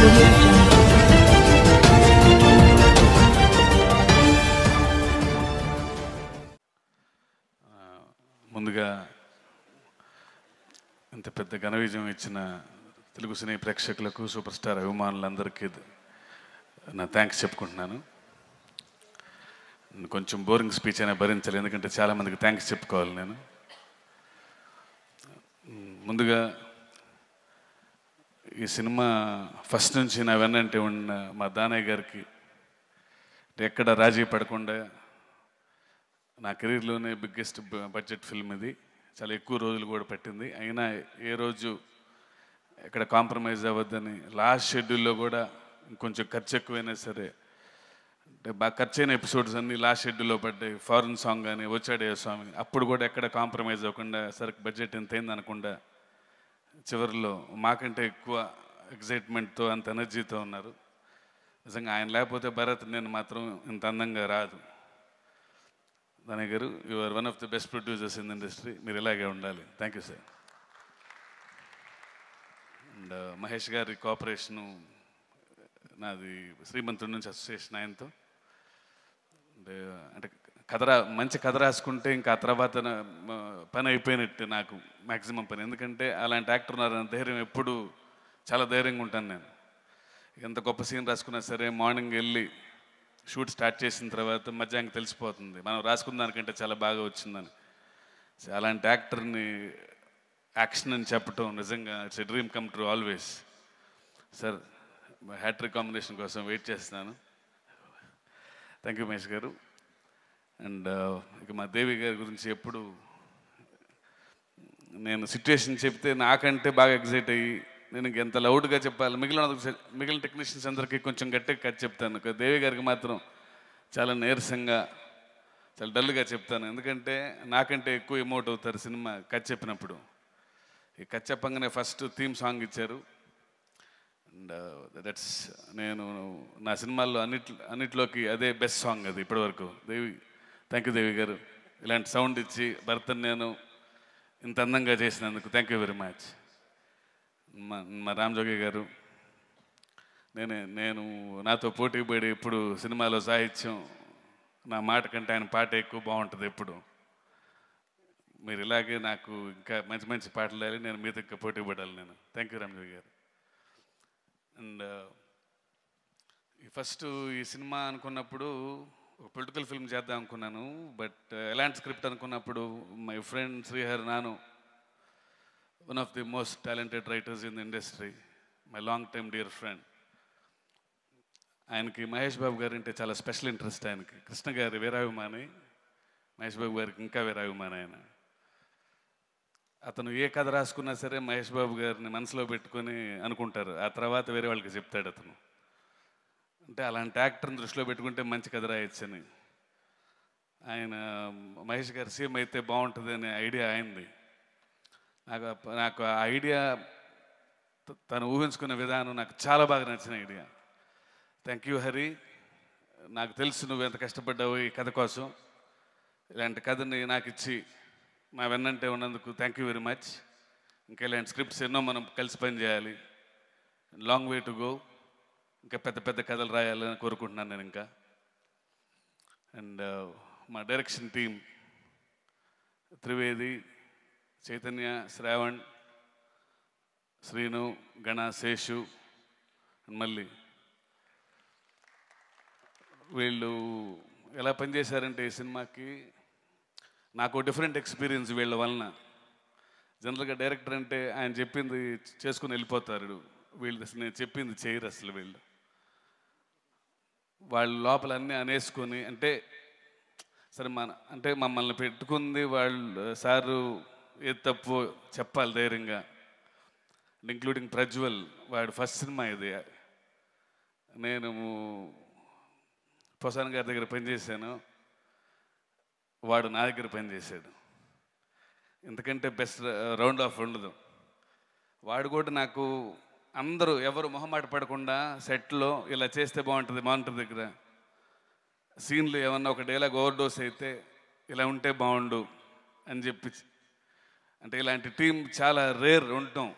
Audio Jungle. ముందుగా ఇంత పెద్ద ఘన విజయం ఇచ్చిన తెలుగు సినీ ప్రేక్షకులకు సూపర్ స్టార్ అభిమానులందరికీ నా థ్యాంక్స్ చెప్పుకుంటున్నాను. కొంచెం బోరింగ్ స్పీచ్ అయినా భరించాలి, ఎందుకంటే చాలామందికి థ్యాంక్స్ చెప్పుకోవాలి. నేను ముందుగా ఈ సినిమా ఫస్ట్ నుంచి నా వెన్నంటే ఉన్న మా దానయ్య గారికి ఎక్కడ రాజీ పడకుండా, నా కెరీర్లోనే బిగ్గెస్ట్ బడ్జెట్ ఫిల్మ్ ఇది, చాలా ఎక్కువ రోజులు కూడా పట్టింది, అయినా ఏ రోజు ఎక్కడ కాంప్రమైజ్ అవ్వద్దని లాస్ట్ షెడ్యూల్లో కూడా ఇంకొంచెం ఖర్చు ఎక్కువైనా సరే, అంటే బాగా ఖర్చు అయిన ఎపిసోడ్స్ అన్నీ లాస్ట్ షెడ్యూల్లో పడ్డాయి. ఫారెన్ సాంగ్ కానీ వచ్చాడే స్వామి, అప్పుడు కూడా ఎక్కడ కాంప్రమైజ్ అవ్వకుండా సరే బడ్జెట్ ఎంత అయింది అనకుండా చివరిలో మాకంటే ఎక్కువ ఎగ్జైట్మెంట్తో అంత ఎనర్జీతో ఉన్నారు. నిజంగా ఆయన లేకపోతే భరత్ నేను మాత్రం ఇంత అందంగా రాదు. దానయ్య గారు, you are one of the best producers in industry, మీరు ఇలాగే ఉండాలి. Thank you sir. And Mahesh గారి కోఆపరేషను, నాది శ్రీమంతుడి నుంచి అసోసియేషన్ ఆయనతో. అంటే మంచి కథ రాసుకుంటే ఇంకా ఆ తర్వాత పని అయిపోయినట్టు నాకు మ్యాక్సిమం పని, ఎందుకంటే అలాంటి యాక్టర్ ఉన్నారన్న ధైర్యం ఎప్పుడు చాలా ధైర్యంగా ఉంటాను నేను. ఎంత గొప్ప సీన్ రాసుకున్నా సరే మార్నింగ్ వెళ్ళి షూట్ స్టార్ట్ చేసిన తర్వాత మధ్యాహ్నం తెలిసిపోతుంది మనం రాసుకున్న దానికంటే చాలా బాగా వచ్చిందని. అలాంటి యాక్టర్ని యాక్షన్ అని చెప్పటం నిజంగా it's a dream come true always. Sir, hat-trick combination కోసం వెయిట్ చేస్తున్నాను. థ్యాంక్ యూ మహేష్ గారు. అండ్ ఇక మా దేవి గారి గురించి ఎప్పుడు నేను సిచ్యువేషన్ చెప్తే నాకంటే బాగా ఎగ్జైట్ అయ్యి నేను ఇంకెంత లౌడ్గా చెప్పాలి, మిగిలిన టెక్నీషియన్స్ అందరికీ కొంచెం గట్టిగా కథ చెప్తాను. దేవి గారికి మాత్రం చాలా నీరసంగా చాలా డల్గా చెప్తాను, ఎందుకంటే నాకంటే ఎక్కువ ఎమోట్ అవుతారు సినిమా కథ చెప్పినప్పుడు. ఈ కథ చెప్పంగానే ఫస్ట్ థీమ్ సాంగ్ ఇచ్చారు. అండ్ దట్స్ నేను నా సినిమాల్లో అన్నిట్లోకి అదే బెస్ట్ సాంగ్ అది ఇప్పటివరకు. దేవి, థ్యాంక్ యూ దేవి గారు, ఇలాంటి సౌండ్ ఇచ్చి భరతన్ నేను ఇంత అందంగా చేసినందుకు థ్యాంక్ యూ వెరీ మచ్. మా రామజోగి గారు, నేను నాతో పోటీ పడి ఇప్పుడు సినిమాలో సాహిత్యం నా మాట కంటే ఆయన పాట ఎక్కువ బాగుంటుంది ఎప్పుడు. మీరు ఇలాగే నాకు ఇంకా మంచి మంచి పాటలు వేయాలి, నేను మీతో ఇంకా పోటీ పడాలి నేను. థ్యాంక్ యూ రామజోగి గారు. అండ్ ఫస్ట్ ఈ సినిమా అనుకున్నప్పుడు ఒక పొలిటికల్ ఫిల్మ్ చేద్దాం అనుకున్నాను, బట్ ఎలాంటి స్క్రిప్ట్ అనుకున్నప్పుడు మై ఫ్రెండ్ శ్రీహర్ నాను, one of the most talented writers in the industry, my long time dear friend, ఆయనకి మహేష్ బాబు గారు అంటే చాలా స్పెషల్ ఇంట్రెస్ట్. ఆయనకి కృష్ణ గారి వీరాభిమాని, మహేష్ బాబు గారికి ఇంకా వీరాభిమాని. ఆయన అతను ఏ కథ రాసుకున్నా సరే మహేష్ బాబు గారిని మనసులో పెట్టుకొని అనుకుంటారు, ఆ తర్వాత వేరే వాళ్ళకి చెప్తాడు అతను. అంటే అలాంటి యాక్టర్ని దృష్టిలో పెట్టుకుంటే మంచి కథ రాయొచ్చని. ఆయన మహేష్ గారు సీఎం అయితే బాగుంటుంది అనే ఐడియా అయింది. నాకు ఆ ఐడియా తను ఊహించుకునే విధానం నాకు చాలా బాగా నచ్చిన ఐడియా. థ్యాంక్ యూ హరి, నాకు తెలుసు నువ్వు ఎంత కష్టపడ్డావు ఈ కథ కోసం. ఇలాంటి కథని నాకు ఇచ్చి నా వెన్నంటే ఉన్నందుకు థ్యాంక్ యూ వెరీ మచ్. ఇంకా ఇలాంటి స్క్రిప్ట్స్ ఎన్నో మనం కలిసి పని చేయాలి. లాంగ్ వే టు గో, ఇంకా పెద్ద పెద్ద కథలు రాయాలని కోరుకుంటున్నాను నేను ఇంకా. అండ్ మా డైరెక్షన్ టీం త్రివేది, చైతన్య, శ్రావణ్, శ్రీను, గణ, శేషు, మళ్ళీ వీళ్ళు ఎలా పనిచేశారంటే ఈ సినిమాకి నాకు డిఫరెంట్ ఎక్స్పీరియన్స్ వీళ్ళ వలన. జనరల్గా డైరెక్టర్ అంటే ఆయన చెప్పింది చేసుకుని వెళ్ళిపోతారు, వీళ్ళు నేను చెప్పింది చేయరు అసలు. వాళ్ళు లోపల అన్నీ అనేసుకొని, అంటే సరే అంటే మమ్మల్ని పెట్టుకుంది వాళ్ళు, సారు ఏది తప్పు చెప్పాలి ధైర్యంగా. ఇంక్లూడింగ్ ప్రజ్వల్, వాడు ఫస్ట్ సినిమా ఇది. నేను పోసాన్ గారి దగ్గర పనిచేశాను, వాడు నా దగ్గర పనిచేశాడు. ఎందుకంటే బెస్ట్ రౌండ్ ఆఫ్ ఉండదు. వాడు కూడా నాకు అందరూ ఎవరు మొహమాట పడకుండా సెట్లో ఇలా చేస్తే బాగుంటుంది, మానిటర్ దగ్గర సీన్లు ఏమన్నా ఒక డైలాగ్ ఓవర్ డోస్ అయితే ఇలా ఉంటే బాగుండు అని చెప్పి. అంటే ఇలాంటి టీం చాలా రేర్ ఉండటం,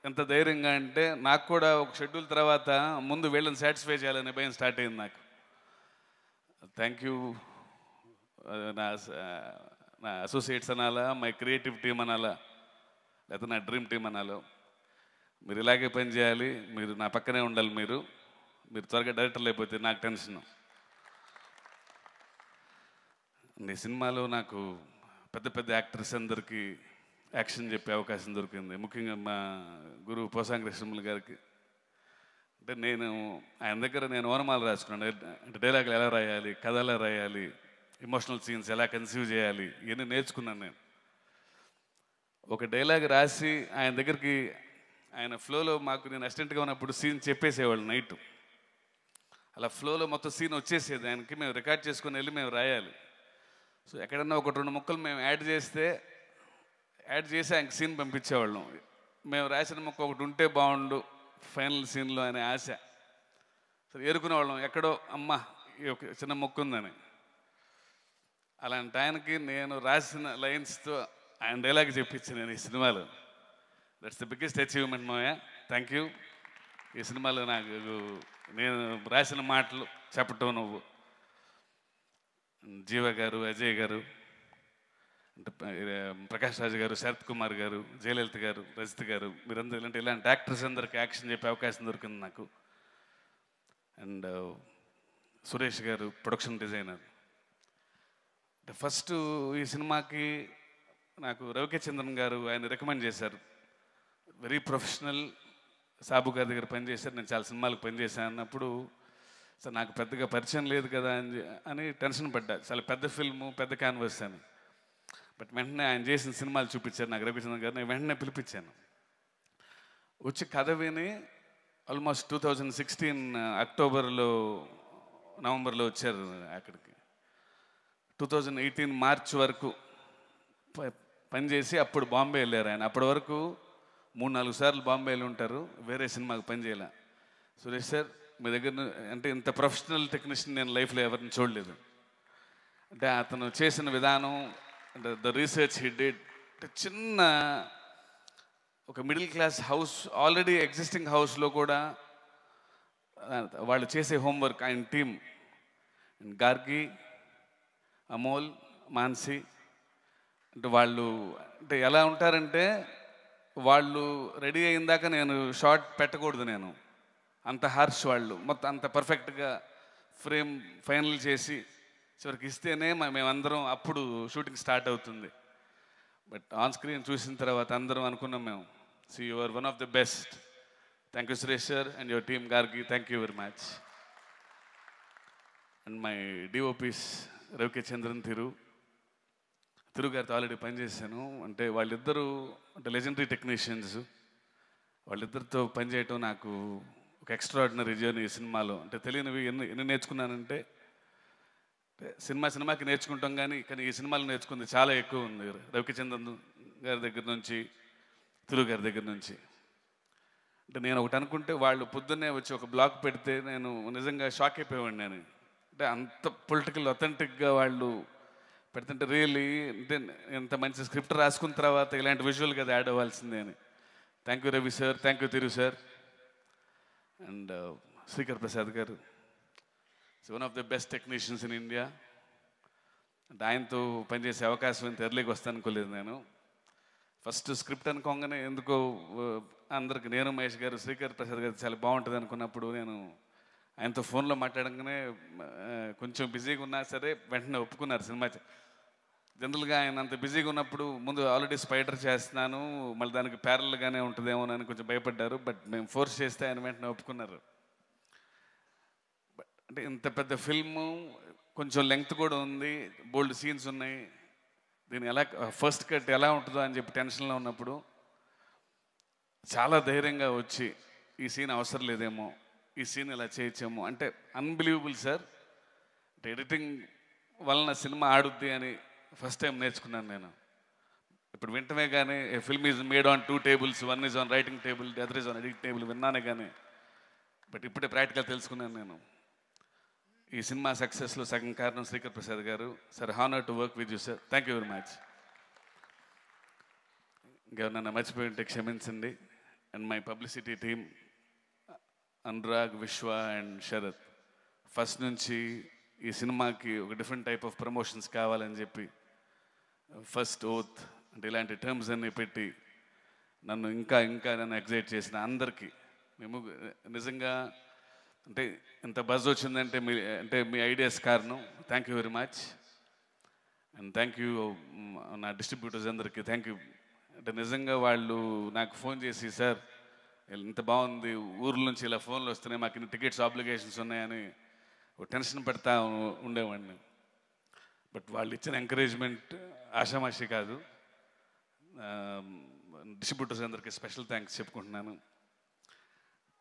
ఎంత ధైర్యంగా అంటే నాకు కూడా ఒక షెడ్యూల్ తర్వాత ముందు వీళ్ళని సాటిస్ఫై చేయాలనే భయం స్టార్ట్ అయింది నాకు. థ్యాంక్ యూ నా నా అసోసియేట్స్ అనాలా, మై క్రియేటివ్ టీమ్ అనాలా, లేకపోతే నా డ్రీమ్ టీమ్ అనాలో, మీరు ఇలాగే పని చేయాలి, మీరు నా పక్కనే ఉండాలి, మీరు త్వరగా డైరెక్టర్లు అయిపోతే నాకు టెన్షన్. ఈ సినిమాలో నాకు పెద్ద పెద్ద యాక్టర్స్ అందరికీ యాక్షన్ చెప్పే అవకాశం దొరికింది. ముఖ్యంగా మా గురువు పోసాంగి కృష్ణమూర్తి గారికి. అంటే ఆయన దగ్గర నేను ఓనమాలు రాసుకున్నాను. అంటే డైలాగులు ఎలా రాయాలి, కథ ఎలా రాయాలి, ఎమోషనల్ సీన్స్ ఎలా కన్సీవ్ చేయాలి, ఇవన్నీ నేర్చుకున్నాను నేను. ఒక డైలాగ్ రాసి ఆయన దగ్గరికి, ఆయన ఫ్లోలో మాకు నేను అసిస్టెంట్గా ఉన్నప్పుడు సీన్ చెప్పేసేవాళ్ళు నైట్. అలా ఫ్లోలో మొత్తం సీన్ వచ్చేసేది ఆయనకి. మేము రికార్డ్ చేసుకుని వెళ్ళి మేము రాయాలి. సో ఎక్కడన్నా ఒక 2 ముక్కలు మేము యాడ్ చేసి ఆయనకి సీన్ పంపించేవాళ్ళం. మేము రాసిన ముక్క ఒకటి ఉంటే బాగుండు ఫైనల్ సీన్లో అనే ఆశ. సరే ఏరుకునేవాళ్ళం, ఎక్కడో అమ్మ ఈ ఒక చిన్న ముక్క ఉందని. అలాంటి ఆయనకి నేను రాసిన లైన్స్తో ఆయన డైలాగ్ చెప్పించాను నేను ఈ సినిమాలో. దట్స్ ద బిగ్గెస్ట్ అచీవ్మెంట్ మావయ్య, థ్యాంక్ యూ. ఈ సినిమాలో నాకు నేను రాసిన మాటలు చెప్పటం, నువ్వు జీవ గారు, అజయ్ గారు, అంటే ప్రకాష్ రాజు గారు, శరత్ కుమార్ గారు, జయలలిత గారు, రజిత్ గారు, మీరందరూ ఇలాంటి యాక్టర్స్ అందరికి యాక్షన్ చెప్పే అవకాశం దొరికింది నాకు. అండ్ సురేష్ గారు ప్రొడక్షన్ డిజైనర్. ఫస్ట్ ఈ సినిమాకి నాకు రవికే చంద్రన్ గారు ఆయన రికమెండ్ చేశారు. వెరీ ప్రొఫెషనల్, సాబు గారి దగ్గర పనిచేశారు. నేను చాలా సినిమాలకు పనిచేశాను అన్నప్పుడు సార్ నాకు పెద్దగా పరిచయం లేదు కదా అని టెన్షన్ పడ్డా. చాలా పెద్ద ఫిల్ము, పెద్ద క్యాన్వాస్ అని. బట్ వెంటనే ఆయన చేసిన సినిమాలు చూపించారు నాకు రవికే చంద్రన్ గారు. నేను వెంటనే పిలిపించాను. వచ్చి కథ విని ఆల్మోస్ట్ 2016 అక్టోబర్లో, నవంబర్లో వచ్చారు అక్కడికి. 2018 మార్చ్ వరకు పనిచేసి అప్పుడు బాంబే వెళ్ళారు ఆయన. అప్పటి వరకు 3-4 సార్లు బాంబే వెళ్ళి ఉంటారు, వేరే సినిమాకి పనిచేయాల. సురేష్ సార్ మీ దగ్గర అంటే ఇంత ప్రొఫెషనల్ టెక్నీషియన్ నేను లైఫ్లో ఎవరిని చూడలేదు. అంటే అతను చేసిన విధానం, అంటే ద రీసెర్చ్ హి డిడ్. అంటే చిన్న ఒక middle class house, already existing హౌస్లో కూడా వాళ్ళు చేసే హోంవర్క్, ఆయన టీం గార్గి, అమోల్, మాన్సి, అంటే వాళ్ళు అంటే ఎలా ఉంటారంటే వాళ్ళు రెడీ అయిందాక నేను షార్ట్ పెట్టకూడదు, నేను అంత హార్ష్ వాళ్ళు. మొత్తం అంత పర్ఫెక్ట్గా ఫ్రేమ్ ఫైనల్ చేసి చివరికి ఇస్తేనే మేమందరం అప్పుడు షూటింగ్ స్టార్ట్ అవుతుంది. బట్ ఆన్ స్క్రీన్ చూసిన తర్వాత అందరం అనుకున్నాం మేము, so you are one of the best. Thank you Suresh sir and your team Gargi, thank you very much. And my DOPs Ravi K Chandran, Tiru గారితో ఆల్రెడీ పనిచేశాను. అంటే వాళ్ళిద్దరూ అంటే లెజెండరీ టెక్నీషియన్స్. వాళ్ళిద్దరితో పనిచేయటం నాకు ఒక ఎక్స్ట్రాడినరీ జర్నీ ఈ సినిమాలో. అంటే తెలియనివి ఎన్ని నేర్చుకున్నానంటే, సినిమాకి నేర్చుకుంటాం కానీ ఈ సినిమాలో నేర్చుకుంది చాలా ఎక్కువ ఉంది. రవికే చంద్రన్ గారి దగ్గర నుంచి, తిరు గారి దగ్గర నుంచి. అంటే నేను ఒకటి అనుకుంటే వాళ్ళు పొద్దున్నే వచ్చి ఒక బ్లాగ్ పెడితే నేను నిజంగా షాక్ అయిపోయేవాడిని. నేను అంటే అంత పొలిటికల్ అథెంటిక్గా వాళ్ళు పెడుతుంటే రియల్లీ అంటే ఎంత మంచి స్క్రిప్ట్ రాసుకున్న తర్వాత ఇలాంటి విజువల్ కదా యాడ్ అవ్వాల్సిందే అని. Thank you Ravi sir, thank you Tiru sir. And Srikar Prasad గారు, one of the best technicians in India. అంటే ఆయనతో పనిచేసే అవకాశం ఇంత ఎర్లీకి వస్తానుకోలేదు నేను. ఫస్ట్ స్క్రిప్ట్ అనుకోగానే ఎందుకో అందరికి నేను, మహేష్ గారు, శ్రీకర్ ప్రసాద్ గారు చాలా బాగుంటుంది అనుకున్నప్పుడు నేను ఆయనతో ఫోన్లో మాట్లాడగానే కొంచెం బిజీగా ఉన్నా సరే వెంటనే ఒప్పుకున్నారు సినిమా. జనరల్గా ఆయన అంత బిజీగా ఉన్నప్పుడు ముందు ఆల్రెడీ స్పైడర్ చేస్తున్నాను, మళ్ళీ దానికి ప్యారల్గానే ఉంటుందేమో అని కొంచెం భయపడ్డారు. బట్ మేము ఫోర్స్ చేస్తే ఆయన వెంటనే ఒప్పుకున్నారు. అంటే ఇంత పెద్ద ఫిల్ము, కొంచెం లెంగ్త్ కూడా ఉంది, బోల్డ్ సీన్స్ ఉన్నాయి. దీన్ని ఎలా ఫస్ట్ కట్ ఎలా ఉంటుందో అని చెప్పి టెన్షన్లో ఉన్నప్పుడు చాలా ధైర్యంగా వచ్చి ఈ సీన్ అవసరం లేదేమో, ఈ సీన్ ఇలా చేయొచ్చేమో. అంటే అన్బిలీవబుల్ సార్. అంటే ఎడిటింగ్ వలన సినిమా ఆడుద్ది అని ఫస్ట్ టైం నేర్చుకున్నాను నేను. ఇప్పుడు వింటమే కానీ film is made on 2 tables, one is on writing table, the other is on editing table విన్నానే కానీ, బట్ ఇప్పుడే ప్రాక్టికల్ తెలుసుకున్నాను నేను. ఈ సినిమా సక్సెస్లో సగం కారణం శ్రీకర్ ప్రసాద్ గారు. Sir, honour to work with you sir, thank you very much. ఇంకెవరన్నా మర్చిపోయి ఉంటే క్షమించండి. And my publicity team Anurag, విశ్వ అండ్ శరత్. ఫస్ట్ నుంచి ఈ సినిమాకి ఒక డిఫరెంట్ టైప్ ఆఫ్ ప్రమోషన్స్ కావాలని చెప్పి ఫస్ట్ ఓత్ అంటే ఇలాంటి టర్మ్స్ అన్నీ పెట్టి నన్ను ఇంకా నన్ను ఎగ్జైట్ చేసిన అందరికీ మేము నిజంగా అంటే ఇంత బజ్ వచ్చిందంటే మీ ఐడియాస్ కారణం. Thank you very much. And thank you నా డిస్ట్రిబ్యూటర్స్ అందరికీ థ్యాంక్ యూ. అంటే నిజంగా వాళ్ళు నాకు ఫోన్ చేసి, సార్ ఇంత బాగుంది, ఊర్ల నుంచి ఇలా ఫోన్లు వస్తున్నాయి, మాకు ఇన్ని టికెట్స్ ఆబ్లిగేషన్స్ ఉన్నాయని టెన్షన్ పెడతా ఉండేవాడిని. బట్ వాళ్ళు ఇచ్చిన ఎంకరేజ్మెంట్ ఆషామాషి కాదు. డిస్ట్రిబ్యూటర్స్ అందరికీ స్పెషల్ థ్యాంక్స్ చెప్పుకుంటున్నాను.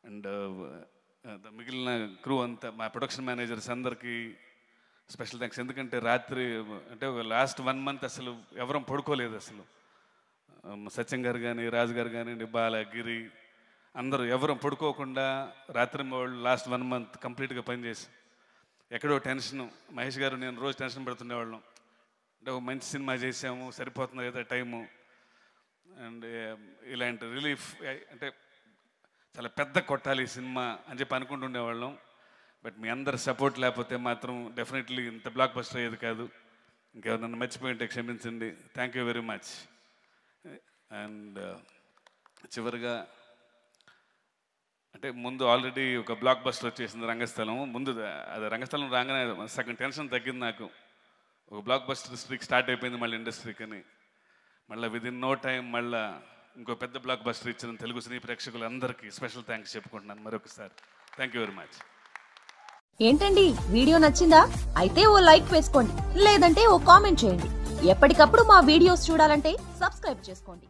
అండ్ మిగిలిన క్రూ అంతా, మా ప్రొడక్షన్ మేనేజర్స్ అందరికీ స్పెషల్ థ్యాంక్స్. ఎందుకంటే రాత్రి అంటే లాస్ట్ 1 month అసలు ఎవరం పడుకోలేదు. అసలు సత్యం గారు కానీ, రాజు గారు కానివ్వండి, బాల, గిరి అందరూ ఎవరం పడుకోకుండా రాత్రి వాళ్ళు లాస్ట్ 1 month కంప్లీట్గా పనిచేసి ఎక్కడో టెన్షన్. మహేష్ గారు నేను రోజు టెన్షన్ పడుతుండేవాళ్ళం. అంటే ఒక మంచి సినిమా చేసాము, సరిపోతుంది కదా టైము, అండ్ ఇలాంటి రిలీఫ్ అంటే చాలా పెద్ద కొట్టాలి ఈ సినిమా అని చెప్పి అనుకుంటుండేవాళ్ళం. బట్ మీ అందరు సపోర్ట్ లేకపోతే మాత్రం డెఫినెట్లీ ఇంత బ్లాక్ బస్టర్ అయ్యేది కాదు. ఇంకెవరన్నా మర్చిపోయింటే క్షమించండి. Thank you very much. And చివరిగా అంటే ముందు ఆల్రెడీ ఒక బ్లాక్ బస్టర్ వచ్చేసింది రంగస్థలం. ముందు అది రంగస్థలం రాగానే సగం టెన్షన్ తగ్గింది నాకు. ఒక బ్లాక్ బస్టర్ స్ట్రీక్ స్టార్ట్ అయిపోయింది మళ్ళీ ఇండస్ట్రీకి అని. మళ్ళీ విదిన్ నో టైం మళ్ళీ ఇంకో పెద్ద బ్లాక్ బస్టర్ ఇచ్చిన తెలుగు సినీ ప్రేక్షకులందరికీ స్పెషల్ థ్యాంక్స్ చెప్పుకుంటున్నాను మరొకసారి. Thank you very much. ఏంటండి వీడియో నచ్చిందా? అయితే ఓ లైక్ వేసుకోండి, లేదంటే ఓ కామెంట్ చేయండి. ఎప్పటికప్పుడు మా వీడియోస్ చూడాలంటే సబ్స్క్రైబ్ చేసుకోండి.